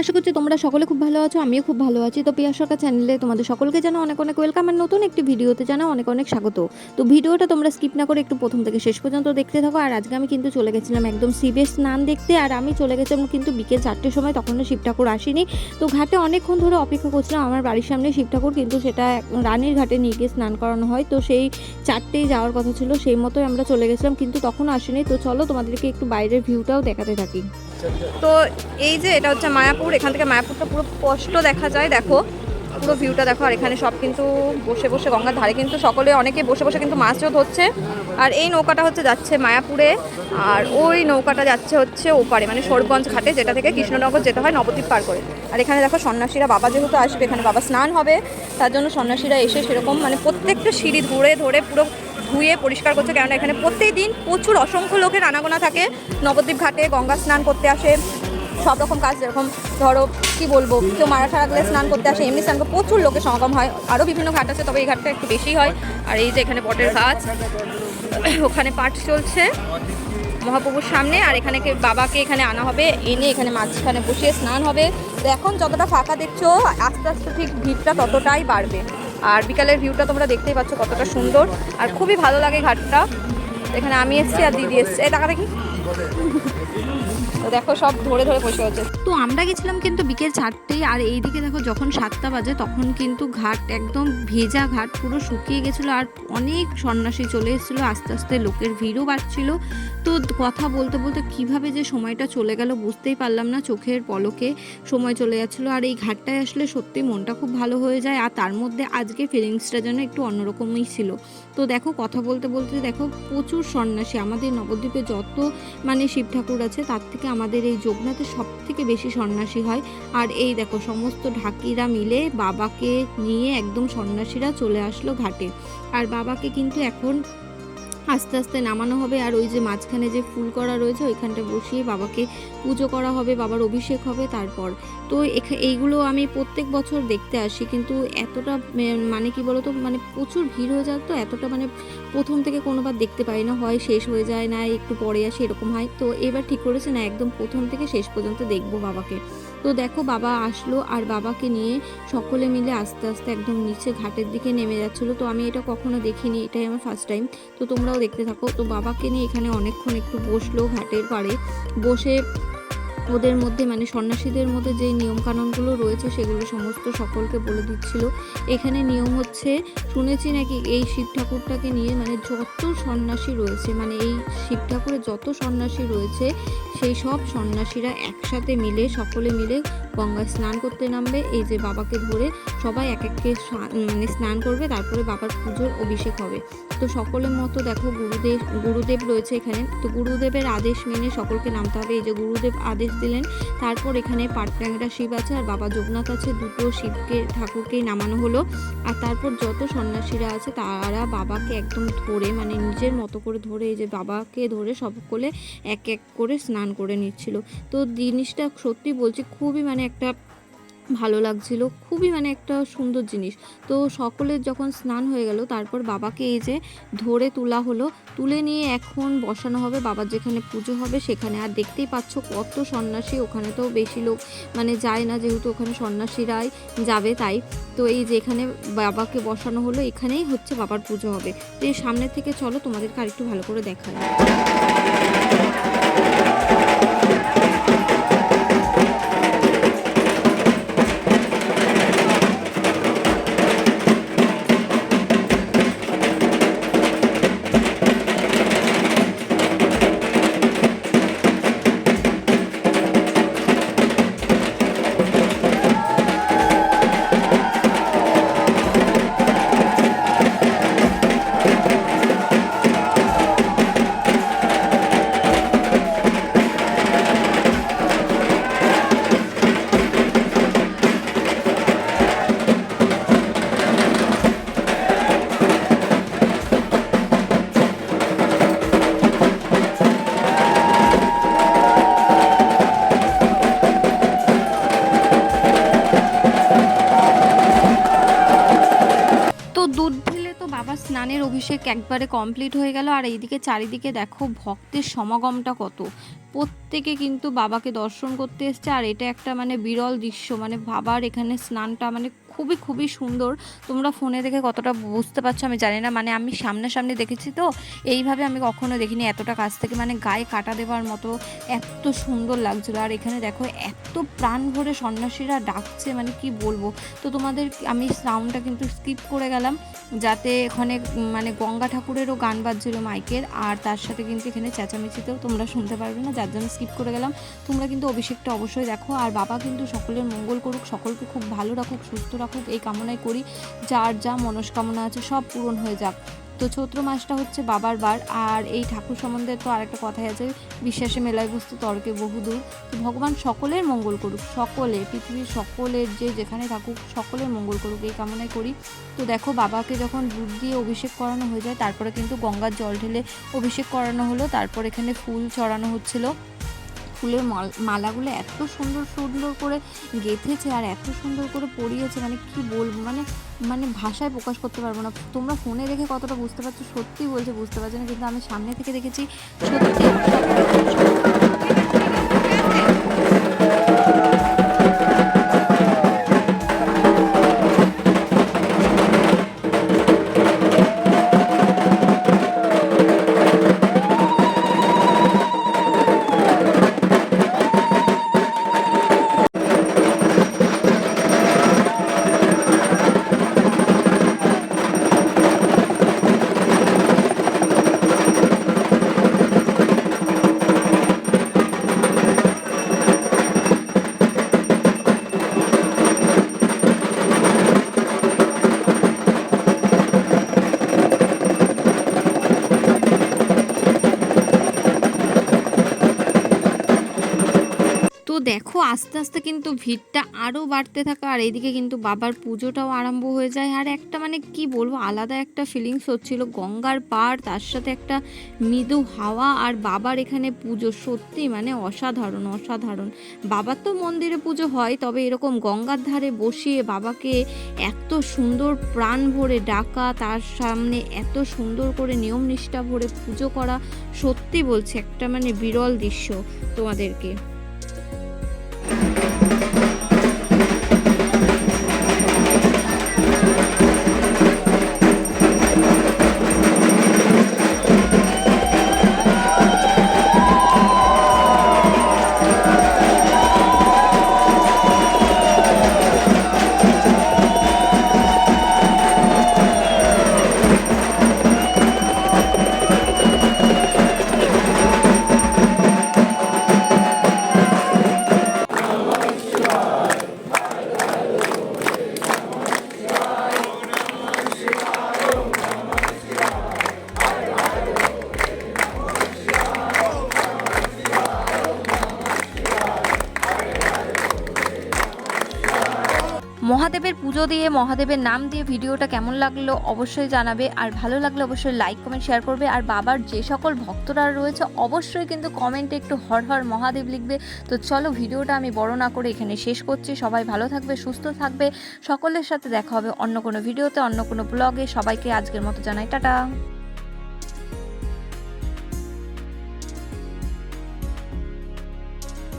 আশা করছি তোমরা সকলে খুব ভালো আছো, আমিও খুব ভালো আছি। তো পিয়া সরকার চ্যানেলে তোমাদের সকলকে জানাও অনেক অনেক ওয়েলকাম, আর নতুন একটি ভিডিওতে জানাও অনেক অনেক স্বাগত। তো ভিডিওটা তোমরা স্কিপ না করে একটু প্রথম থেকে শেষ পর্যন্ত দেখতে থাকো। আর আজকে আমি কিন্তু চলে গেছিলাম একদম শিবের স্নান দেখতে, আর আমি চলে গেছিলাম কিন্তু বিকেল 4টের সময়, তখনও শিব ঠাকুর আসেনি। তো ঘাটে অনেকক্ষণ ধরে অপেক্ষা করছিলাম, আমার বাড়ির সামনে শিব ঠাকুর, কিন্তু সেটা রানীর ঘাটে নিয়ে গিয়ে স্নান করানো হয়। তো সেই 4টেই যাওয়ার কথা ছিল, সেই মতোই আমরা চলে গেছিলাম, কিন্তু তখনও আসেনি। তো চলো তোমাদেরকে একটু বাইরের ভিউটাও দেখাতে থাকি। তো এই যে এটা হচ্ছে মায়াপুর, এখান থেকে মায়াপুরটা পুরো স্পষ্ট দেখা যায়, দেখো পুরো ভিউটা দেখো। আর এখানে সব কিন্তু বসে বসে গঙ্গার ধারে কিন্তু সকলে অনেকে বসে বসে কিন্তু মাছও ধরছে। আর এই নৌকাটা হচ্ছে যাচ্ছে মায়াপুরে, আর ওই নৌকাটা যাচ্ছে হচ্ছে ওপারে মানে সরগঞ্জ ঘাটে, যেটা থেকে কৃষ্ণনগর যেতে হয় নবদ্বীপ পার করে। আর এখানে দেখো সন্ন্যাসীরা, বাবা যেহেতু আসবে এখানে, বাবা স্নান হবে, তার জন্য সন্ন্যাসীরা এসে সেরকম মানে প্রত্যেকটা সিঁড়ি ধরে ধরে পুরো ধুয়ে পরিষ্কার করছে। কেননা এখানে প্রত্যেক দিন প্রচুর অসংখ্য লোকের আনাগোনা থাকে, নবদ্বীপ ঘাটে গঙ্গা স্নান করতে আসে, সব রকম কাজ, যেরকম ধরো কি বলবো, কেউ মারা ঠারা গেলে স্নান করতে আসে, এমনি স্নান করতে প্রচুর লোকের সমাগম হয়। আরও বিভিন্ন ঘাট আছে, তবে এই ঘাটটা একটু বেশি হয়। আর এই যে এখানে বটের গাছ, ওখানে পাঠ চলছে মহাপ্রভুর সামনে, আর এখানে বাবাকে এখানে আনা হবে, এনে এখানে মাঝখানে বসিয়ে স্নান হবে। তো এখন যতটা ফাঁকা দেখছো, আস্তে আস্তে ঠিক ভিড়টা ততটাই বাড়বে। আর বিকালের ভিউটা তোমরা দেখতেই পাচ্ছ কতটা সুন্দর, আর খুবই ভালো লাগে ঘাটটা। এখানে আমি এসেছি আর দিদি এসছে, এই টাকা দেখি। তো দেখো সব ধরে ধরে বসে হচ্ছে। তো আমরা গেছিলাম কিন্তু বিকেল 4টেই, আর এইদিকে দেখো যখন 7টা বাজে তখন কিন্তু ঘাট একদম ভেজা, ঘাট পুরো শুকিয়ে গেছিলো, আর অনেক সন্ন্যাসী চলে এসেছিলো, আস্তে আস্তে লোকের ভিড়ও বাড়ছিল। তো কথা বলতে বলতে কিভাবে যে সময়টা চলে গেল বুঝতেই পারলাম না, চোখের পলকে সময় চলে যাচ্ছিলো। আর এই ঘাটটায় আসলে সত্যি মনটা খুব ভালো হয়ে যায়, আর তার মধ্যে আজকে ফিলিংসটা যেন একটু অন্যরকমই ছিল। তো দেখো কথা বলতে বলতে দেখো প্রচুর সন্ন্যাসী, আমাদের নবদ্বীপে যত মানে শিব ঠাকুর আছে তার থেকে আমাদের এই যোগনাথে সব থেকে বেশি সন্ন্যাসী হয়। আর এই দেখো সমস্ত ঢাকিরা মিলে বাবাকে নিয়ে একদম সন্ন্যাসীরা চলে আসলো ঘাটে। আর বাবাকে কিন্তু এখন আস্তে আস্তে নামানো হবে, আর ওই যে মাঝখানে যে ফুল করা রয়েছে ওইখানটা বসিয়ে বাবাকে পুজো করা হবে, বাবার অভিষেক হবে তারপর। তো এইগুলো আমি প্রত্যেক বছর দেখতে আসি, কিন্তু এতটা মানে কি বলতো, মানে প্রচুর ভিড় হয়ে যায়, তো এতটা মানে প্রথম থেকে কোনোবার দেখতে পাই না, হয় শেষ হয়ে যায়, না একটু পরে আসে, এরকম হয়। তো এবার ঠিক করেছে না একদম প্রথম থেকে শেষ পর্যন্ত দেখবো বাবাকে। তো দেখো বাবা আসলো, আর বাবাকে নিয়ে সকলে মিলে আস্তে আস্তে একদম নিচে ঘাটের দিকে নেমে যাচ্ছিলো। তো আমি এটা কখনো দেখিনি, এটাই আমার ফার্স্ট টাইম। তো তোমরাও দেখতে থাকো। তো বাবাকে নিয়ে এখানে অনেকক্ষণ একটু বসলো ঘাটের পাড়ে, বসে ওদের মধ্যে মানে সন্ন্যাসীদের মধ্যে যে নিয়মকানুনগুলো রয়েছে সেগুলো সমস্ত সকলকে বলে দিচ্ছিল। এখানে নিয়ম হচ্ছে, শুনেছি নাকি এই শিব ঠাকুরটাকে নিয়ে মানে যত সন্ন্যাসী রয়েছে, মানে এই শিব ঠাকুরের যত সন্ন্যাসী রয়েছে সেই সব সন্ন্যাসীরা একসাথে মিলে সকলে মিলে গঙ্গায় স্নান করতে নামবে। এই যে বাবাকে ধরে সবাই এক এককে মানে স্নান করবে, তারপরে বাবার পুজোর অভিষেক হবে। তো সকলের মতো দেখো গুরুদেব রয়েছে এখানে, তো গুরুদেবের আদেশ মেনে সকলকে নামতে হবে। এই যে গুরুদেব আদেশ দিলেন, তারপর এখানে পাটট্যাংরা শিব আছে আর বাবা যোগনাথ আছে, দুটো শিবকে ঠাকুরকেই নামানো হলো। আর তারপর যত সন্ন্যাসীরা আছে তারা বাবাকে একদম ধরে মানে নিজের মতো করে ধরে, এই যে বাবাকে ধরে সকলে এক এক করে স্নান করে নিচ্ছিল। তো জিনিসটা সত্যি বলছি খুবই মানে একটা ভালো লাগছিল, খুবই মানে একটা সুন্দর জিনিস। তো সকলের যখন স্নান হয়ে গেল তারপর বাবাকে এই যে ধরে তোলা হলো, তুলে নিয়ে এখন বসানো হবে বাবার যেখানে পুজো হবে সেখানে। আর দেখতেই পাচ্ছ কত সন্ন্যাসী, ওখানে তো বেশি লোক মানে যায় না, যেহেতু ওখানে সন্ন্যাসীরাই যাবে তাই। তো এই যে এখানে বাবাকে বসানো হলো, এখানেই হচ্ছে বাবার পুজো হবে। তো এই সামনে থেকে চলো তোমাদেরকে আরেকটু ভালো করে দেখাই। অভিষেক একবারে কমপ্লিট হয়ে গেল। আর এইদিকে চারিদিকে দেখো ভক্তের সমাগমটা কত, প্রত্যেকে কিন্তু বাবাকে দর্শন করতে এসছে। আর এটা একটা মানে বিরল দৃশ্য, মানে বাবার এখানে স্নানটা মানে খুবই খুবই সুন্দর। তোমরা ফোনে দেখে কতটা বুঝতে পারছো আমি জানি না, মানে আমি সামনাসামনি দেখেছি তো, এইভাবে আমি কখনো দেখিনি এতটা কাছ থেকে, মানে গায়ে কাটা দেওয়ার মতো এত সুন্দর লাগছিল। আর এখানে দেখো এত প্রাণ ভরে সন্ন্যাসীরা ডাকছে, মানে কি বলবো। তো তোমাদের আমি সাউন্ডটা কিন্তু স্কিপ করে গেলাম, যাতে এখানে মানে গঙ্গা ঠাকুরেরও গান বাজছিল মাইকের, আর তার সাথে কিন্তু এখানে চেঁচামেচিতেও তোমরা শুনতে পারবে না, যার জন্য স্কিপ করে গেলাম। তোমরা কিন্তু অভিষেকটা অবশ্যই দেখো। আর বাবা কিন্তু সকলের মঙ্গল করুক, সকলকে খুব ভালো রাখুক, সুস্থ রাখুক, এই কামনাই করি। যার যা মনস্কামনা আছে সব পূরণ হয়ে যাক। তো চৈত্র মাসটা হচ্ছে বাবার বার। আর এই ঠাকুর সম্বন্ধে তো আরেকটা কথাই আছে, বিশ্বাসে মেলায় বস্তু তর্কে বহুদূর। তো ভগবান সকলের মঙ্গল করুক, সকলে পৃথিবীর সকলের যে যেখানে থাকুক সকলের মঙ্গল করুক, এই কামনাই করি। তো দেখো বাবাকে যখন দুধ দিয়ে অভিষেক করানো হয়ে যায়, তারপরে কিন্তু গঙ্গার জল ঢেলে অভিষেক করানো হলো। তারপর এখানে ফুল চড়ানো হচ্ছিল। ফুলের মালাগুলো এত সুন্দর সুন্দর করে গেঁথেছে আর এত সুন্দর করে পরিয়েছে, মানে কি বলবো, মানে মানে ভাষায় প্রকাশ করতে পারবো না। তোমরা ফোনে দেখে কতটা বুঝতে পারছো সত্যি বলছে বুঝতে পারছো না, কিন্তু আমি সামনে থেকে দেখেছি সত্যি। তো দেখো আস্তে আস্তে কিন্তু ভিড়টা আরও বাড়তে থাকে। আর এইদিকে কিন্তু বাবার পুজোটাও আরম্ভ হয়ে যায়। আর একটা মানে কি বলবো, আলাদা একটা ফিলিংস হচ্ছিল, গঙ্গার পাড়, তার সাথে একটা মৃদু হাওয়া, আর বাবার এখানে পুজো সত্যি মানে অসাধারণ অসাধারণ। বাবার তো মন্দিরে পুজো হয়, তবে এরকম গঙ্গার ধারে বসিয়ে বাবাকে এত সুন্দর প্রাণ ভরে ডাকা, তার সামনে এত সুন্দর করে নিয়ম নিষ্ঠা ভরে পুজো করা, সত্যি বলছি একটা মানে বিরল দৃশ্য তোমাদেরকে। মহাদেবের পুজো দিয়ে মহাদেবের নাম দিয়ে ভিডিওটা কেমন লাগলো অবশ্যই জানাবে, আর ভালো লাগলে অবশ্যই লাইক কমেন্ট শেয়ার করবে। আর বাবার যে সকল ভক্তরা রয়েছে অবশ্যই কিন্তু কমেন্টে একটু হর হর মহাদেব লিখবে। তো চলো ভিডিওটা আমি বড় না করে এখানে শেষ করছি। সবাই ভালো থাকবে, সুস্থ থাকবে, সকলের সাথে দেখা হবে অন্য কোনো ভিডিওতে, অন্য কোনো ব্লগে। সবাইকে আজকের মতো জানাই টাটা।